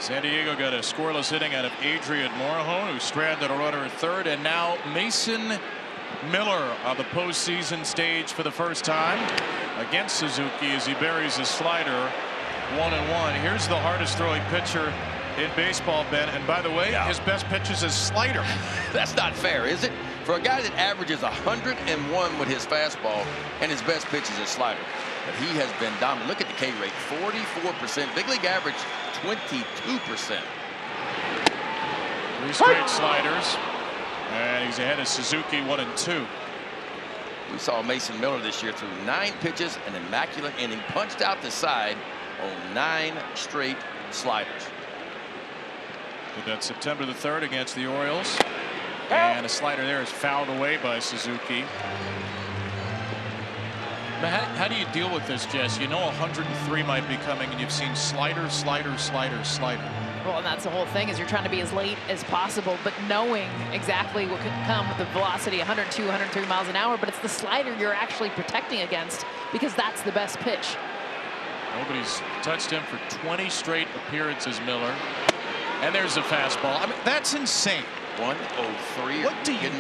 San Diego got a scoreless inning out of Adrian Morejon, who stranded a runner at third, and now Mason Miller on the postseason stage for the first time against Suzuki as he buries a slider. 1-1. Here's the hardest throwing pitcher in baseball, Ben. And by the way, his best pitch is a slider. That's not fair, is it? For a guy that averages 101 with his fastball, and his best pitch is a slider. But he has been dominant. Look at the K rate, 44%. Big league average, 22%. 3 straight sliders. And he's ahead of Suzuki 1-2. We saw Mason Miller this year through 9 pitches, an immaculate inning, punched out the side on 9 straight sliders. Did that September the 3rd against the Orioles. And a slider there is fouled away by Suzuki. But how do you deal with this, Jess? You know 103 might be coming, and you've seen slider, slider, slider, slider. Well, and that's the whole thing, is you're trying to be as late as possible, but knowing exactly what could come with the velocity, 102, 103 miles an hour. But it's the slider you're actually protecting against, because that's the best pitch. Nobody's touched him for 20 straight appearances, Miller. And there's a fastball. I mean, that's insane. 103. What do you do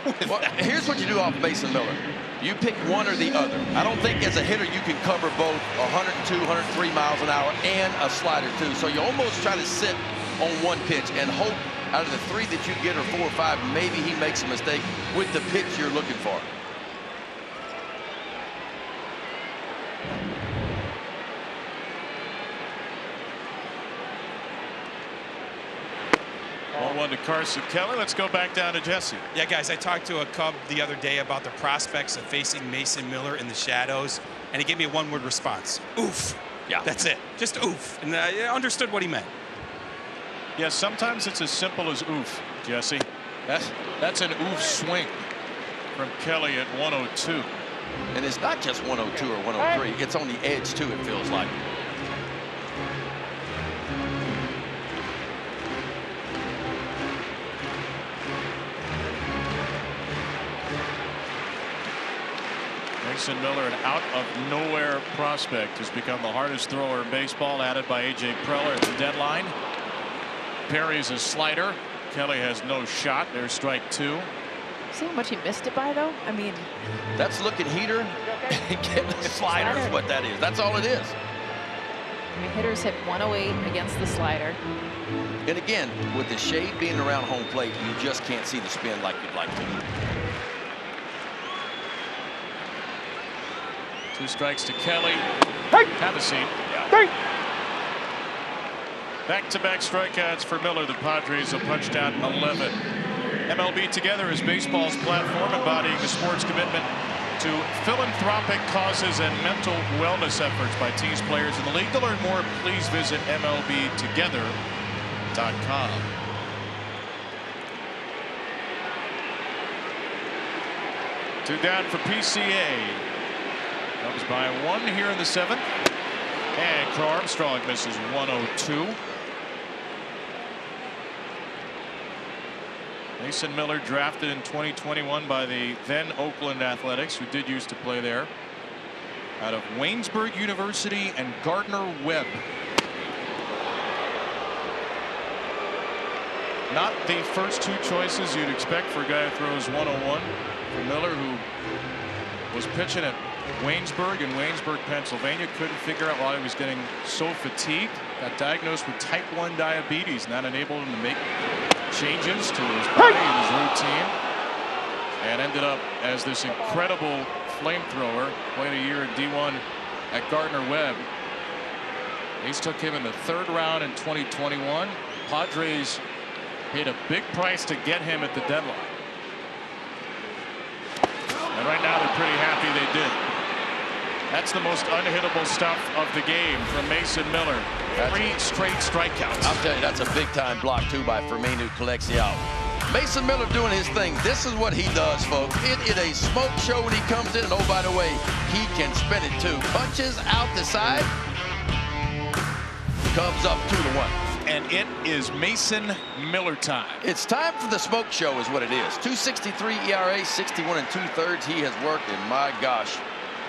with that? Here's what you do off Mason Miller. You pick one or the other. I don't think as a hitter you can cover both 102, 103 miles an hour and a slider too. So you almost try to sit on one pitch and hope out of the 3 that you get, or 4 or 5, maybe he makes a mistake with the pitch you're looking for. One to Carson. Kelly, let's go back down to Jesse. Yeah, guys, I talked to a Cub the other day about the prospects of facing Mason Miller in the shadows, and he gave me a one-word response: oof. Yeah, that's it, just oof. And I understood what he meant. Yes, sometimes it's as simple as oof, Jesse. That's an oof swing from Kelly at 102. And it's not just 102 or 103. It's on the edge too, it feels like. Mason Miller, an out-of-nowhere prospect, has become the hardest thrower in baseball, added by A.J. Preller at the deadline. Parries a slider. Kelly has no shot. There's strike 2. See how much he missed it by, though? I mean, that's looking heater and getting the slider is what that is. That's all it is. I mean, hitters hit 108 against the slider. And again, with the shade being around home plate, you just can't see the spin like you'd like to. 2 strikes to Kelly. Have a seat. Back-to-back strikeouts for Miller. The Padres have punched out 11. MLB Together is baseball's platform embodying the sport's commitment to philanthropic causes and mental wellness efforts by teams, players in the league. To learn more, please visit MLBtogether.com. 2 down for PCA. Comes by 1 here in the 7th. And Armstrong misses 102. Mason Miller, drafted in 2021 by the then Oakland Athletics, who did used to play there, out of Waynesburg University and Gardner-Webb. Not the first 2 choices you'd expect for a guy who throws 101. For Miller, who was pitching at Waynesburg in Waynesburg, Pennsylvania, couldn't figure out why he was getting so fatigued. Got diagnosed with type 1 diabetes, not enabled him to make changes to his body and his routine, and ended up as this incredible flamethrower. Played a year in D1 at Gardner-Webb. Ace took him in the 3rd round in 2021. Padres paid a big price to get him at the deadline. And right now they're pretty happy they did. That's the most unhittable stuff of the game from Mason Miller. 3 straight strikeouts. I'll tell you, that's a big-time block, too, by closeout. Mason Miller doing his thing. This is what he does, folks. It is a smoke show when he comes in. And, oh, by the way, he can spin it, too. Punches out the side. Comes up 2-1. And it is Mason Miller time. It's time for the smoke show is what it is. 2.63 ERA, 61 2/3. He has worked, and my gosh,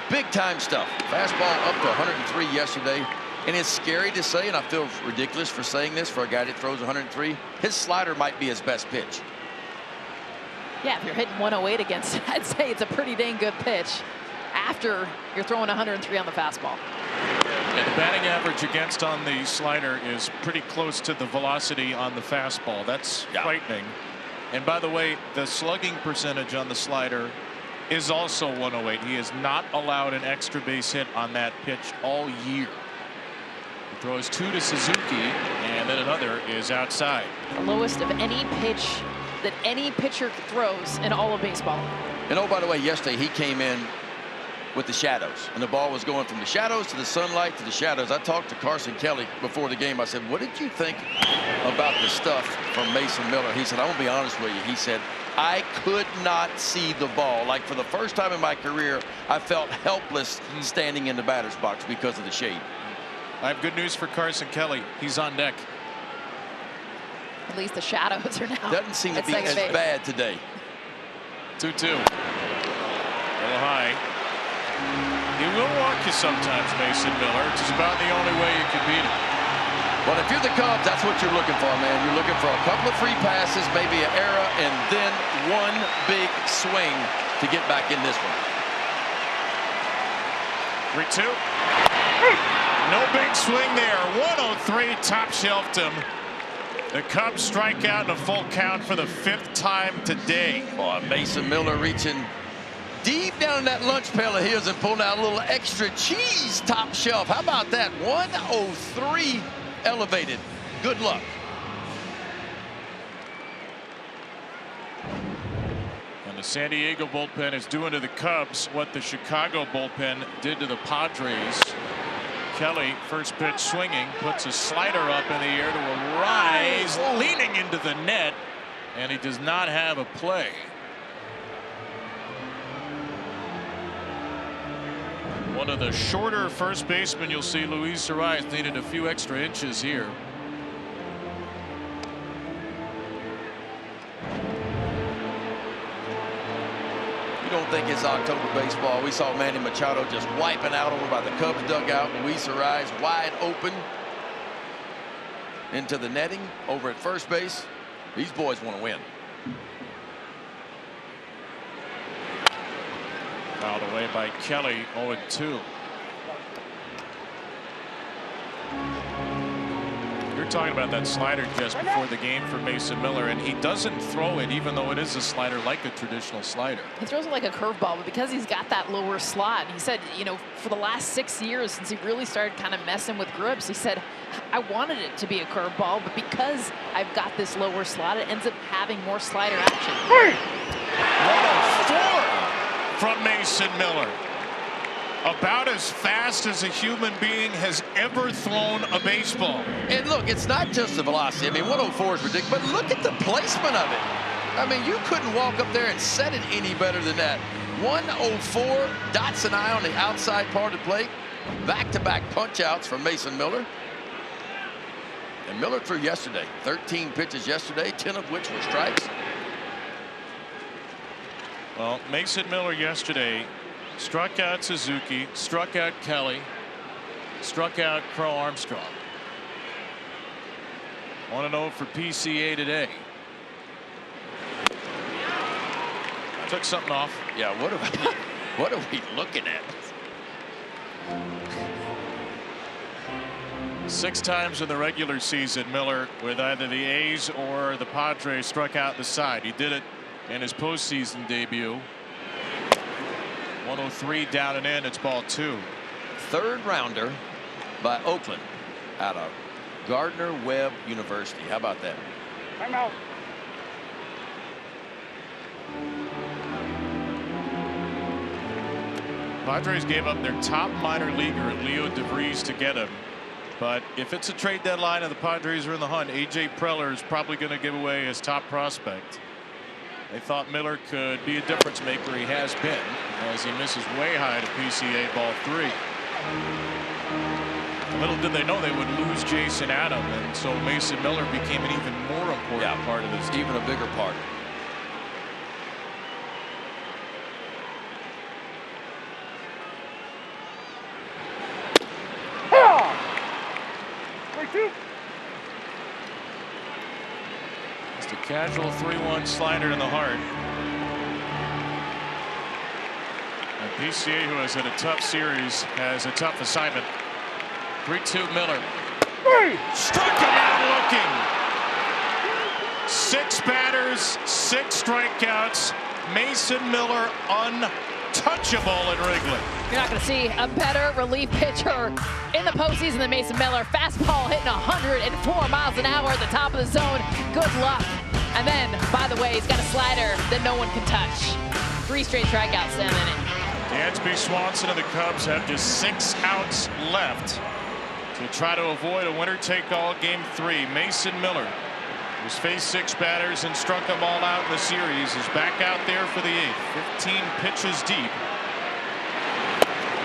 big time stuff. Fastball up to 103 yesterday. And it's scary to say, and I feel ridiculous for saying this for a guy that throws 103. His slider might be his best pitch. Yeah, if you're hitting 108 against it, I'd say it's a pretty dang good pitch after you're throwing 103 on the fastball. Yeah, the batting average against on the slider is pretty close to the velocity on the fastball. That's frightening. And by the way, the slugging percentage on the slider is also 108. He has not allowed an extra base hit on that pitch all year. He throws 2 to Suzuki, and then another is outside. The lowest of any pitch that any pitcher throws in all of baseball. And oh, by the way, yesterday he came in with the shadows, and the ball was going from the shadows to the sunlight to the shadows. I talked to Carson Kelly before the game. I said, what did you think about the stuff from Mason Miller? He said, I'm gonna be honest with you. He said, I could not see the ball. Like, for the first time in my career, I felt helpless standing in the batter's box because of the shade. I have good news for Carson Kelly. He's on deck. At least the shadows are now. Doesn't seem to be as bad today. 2-2. A little high. He will walk you sometimes, Mason Miller. It's just about the only way you can beat him. Well, if you're the Cubs, that's what you're looking for, man. You're looking for a couple of free passes, maybe an error, and then one big swing to get back in this one. 3-2. No big swing there. 103 top shelved him. The Cubs strike out in a full count for the 5th time today. Boy, Mason Miller reaching deep down in that lunch pail of his and pulling out a little extra cheese top shelf. How about that? 103 elevated. Good luck. And the San Diego bullpen is doing to the Cubs what the Chicago bullpen did to the Padres. Kelly, first pitch swinging, puts a slider up in the air to a rise, leaning into the net, and he does not have a play. One of the shorter first basemen you'll see, Luis Arias, needed a few extra inches here. Don't think it's October baseball. We saw Manny Machado just wiping out over by the Cubs dugout. Luis Arias wide open into the netting over at first base. These boys want to win. Fouled away by Kelly. 0-2. You're talking about that slider just before the game for Mason Miller, and he doesn't throw it, even though it is a slider, like a traditional slider. He throws it like a curveball, but because he's got that lower slot, he said, you know, for the last 6 years since he really started kind of messing with grips, he said, I wanted it to be a curveball, but because I've got this lower slot, it ends up having more slider action. 104 from Mason Miller. About as fast as a human being has ever thrown a baseball. And look, it's not just the velocity. I mean, 104 is ridiculous, but look at the placement of it. I mean, you couldn't walk up there and set it any better than that. 104, dots an eye on the outside part of the plate. Back-to-back punch-outs from Mason Miller. And Miller threw yesterday. 13 pitches yesterday, 10 of which were strikes. Well, Mason Miller yesterday struck out Suzuki, struck out Kelly, struck out Crow Armstrong. 1-0 for PCA today. Took something off. Yeah, what are we looking at? 6 times in the regular season, Miller, with either the A's or the Padres, struck out the side. He did it in his postseason debut. 103 down and in. It's ball 2. 3rd rounder by Oakland out of Gardner-Webb University. How about that? Time out. Padres gave up their top minor leaguer, Leo DeVries, to get him. But if it's a trade deadline and the Padres are in the hunt, A.J. Preller is probably going to give away his top prospect. They thought Miller could be a difference maker. He has been, as he misses way high to PCA ball 3. Little did they know they would lose Jason Adam, and so Mason Miller became an even more important part of this team. Even a bigger part. Just a casual 3-1 slider in the heart. And PCA, who has had a tough series, has a tough assignment. 3-2 Miller. Struck him out looking. 6 batters, 6 strikeouts. Mason Miller untouchable at Wrigley. You're not going to see a better relief pitcher in the postseason than Mason Miller. Fastball hitting 104 miles an hour at the top of the zone. Good luck. And then, by the way, he's got a slider that no one can touch. 3 straight strikeouts in it. Dansby Swanson and the Cubs have just 6 outs left to try to avoid a winner-take-all Game 3. Mason Miller, who's faced 6 batters and struck them all out in the series, is back out there for the 8th. 15 pitches deep.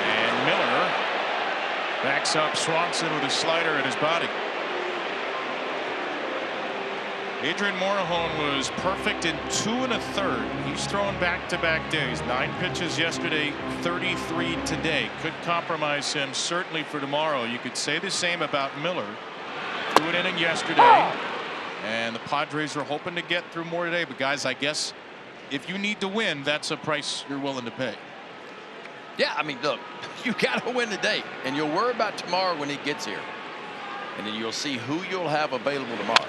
And Miller backs up Swanson with a slider at his body. Adrian Morejon was perfect in 2 1/3. He's thrown back-to-back days. 9 pitches yesterday, 33 today. Could compromise him certainly for tomorrow. You could say the same about Miller. 2 an inning yesterday. And the Padres are hoping to get through more today. But guys, I guess if you need to win, that's a price you're willing to pay. Yeah, I mean, look, you got to win today, and you'll worry about tomorrow when he gets here. And then you'll see who you'll have available tomorrow.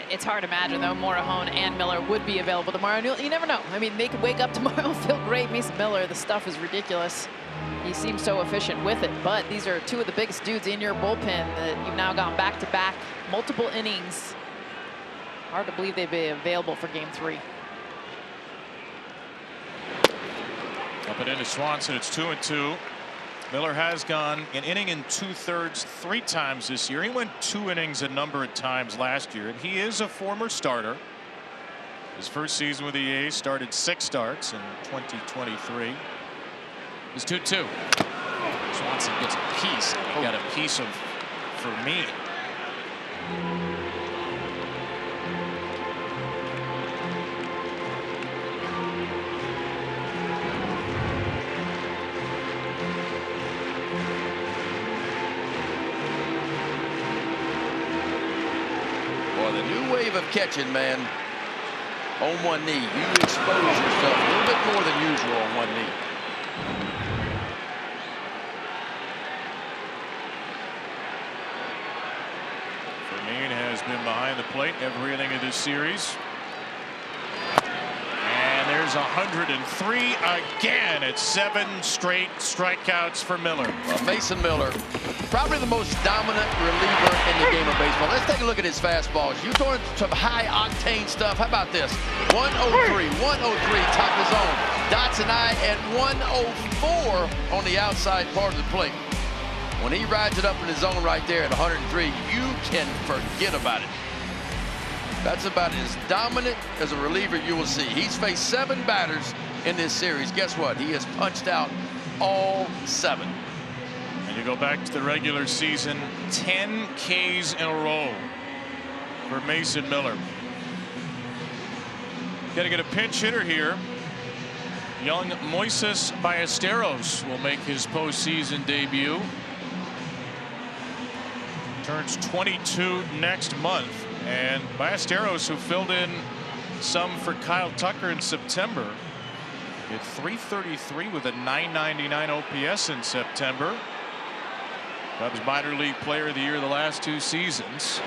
It's hard to imagine, though, Morejon and Miller would be available tomorrow. And you never know. I mean, they could wake up tomorrow and feel great. Mason Miller, the stuff is ridiculous. He seems so efficient with it. But these are 2 of the biggest dudes in your bullpen that you've now gone back-to-back, multiple innings. Hard to believe they'd be available for Game 3. Up and into Swanson. It's 2-2. Miller has gone an inning and 2/3 3 times this year. He went 2 innings a number of times last year, and he is a former starter. His first season with the A's, started 6 starts in 2023. It's 2-2. Swanson gets a piece. He got a piece of for me. The new wave of catching, man, on one knee. You expose yourself a little bit more than usual on one knee. Vermain has been behind the plate every inning of this series. And there's 103 again. It's 7 straight strikeouts for Miller. Well, Mason Miller, probably the most dominant reliever in the game of baseball. Let's take a look at his fastballs. You throwing some high-octane stuff. How about this? 103, 103, top of the zone. Dots and I at 104 on the outside part of the plate. When he rides it up in the zone right there at 103, you can forget about it. That's about as dominant as a reliever you will see. He's faced 7 batters in this series. Guess what? He has punched out all 7. And you go back to the regular season, 10 Ks in a row for Mason Miller. Got to get a pinch hitter here. Young Moises Ballesteros will make his postseason debut. Turns 22 next month. And Ballesteros, who filled in some for Kyle Tucker in September, hit .333 with a .999 OPS in September. Cubs minor league player of the year the last 2 seasons.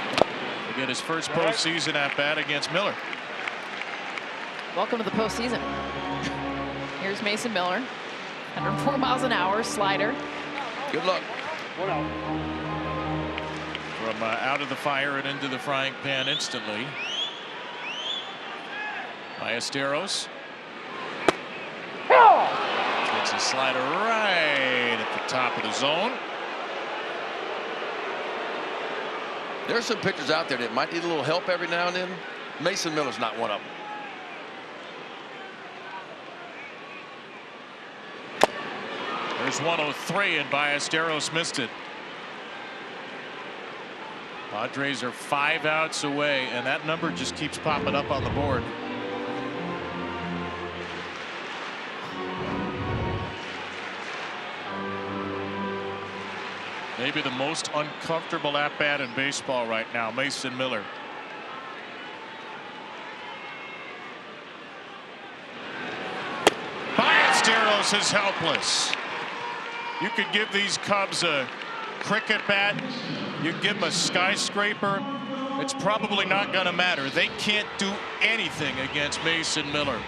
He'll get his first postseason at bat against Miller. Welcome to the postseason. Here's Mason Miller. 104 miles an hour, slider. Good luck. From out of the fire and into the frying pan instantly. Ballesteros takes a slider right at the top of the zone. There's some pitchers out there that might need a little help every now and then. Mason Miller's not one of them. There's 103 and Ballesteros missed it. Padres are 5 outs away, and that number just keeps popping up on the board. Maybe the most uncomfortable at bat in baseball right now, Mason Miller. Ballesteros is helpless. You could give these Cubs a cricket bat, you give them a skyscraper, it's probably not going to matter. They can't do anything against Mason Miller.